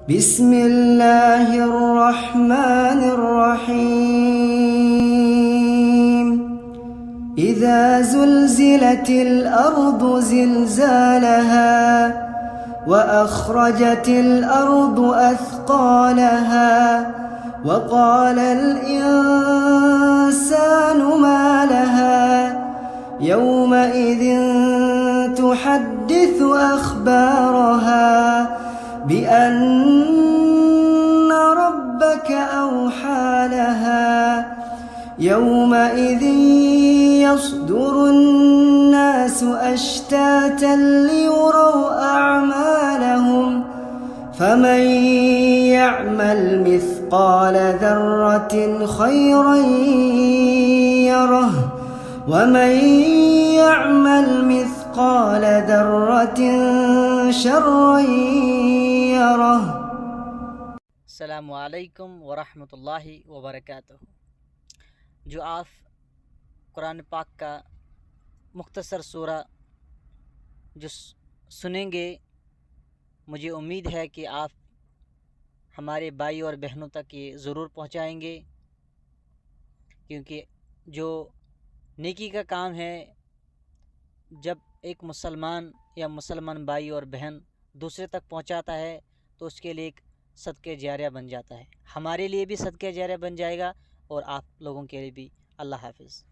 بسم الله الرحمن الرحيم إذا زلزلت الأرض زلزالها وأخرجت الأرض أثقالها وقال الإنسان ما لها يومئذ تحدث أخبارها بأن ربك أوحى لها يومئذ يصدر الناس أشتاتا ليروا أعمالهم فمن يعمل مثقال ذرة خيرا يره ومن يعمل مثقال ذرة شرا يره। अस्सलामु अलैकुम वरहमतुल्लाहि वबरकातुहू। जो आप कुरान पाक का मुख्तसर सूरा जो सुनेंगे, मुझे उम्मीद है कि आप हमारे भाई और बहनों तक ये ज़रूर पहुंचाएंगे, क्योंकि जो नेकी का काम है, जब एक मुसलमान या मुसलमान भाई और बहन दूसरे तक पहुंचाता है तो उसके लिए एक सदक़े जारिया बन जाता है। हमारे लिए भी सदक़े जारिया बन जाएगा और आप लोगों के लिए भी। अल्लाह हाफ़िज़।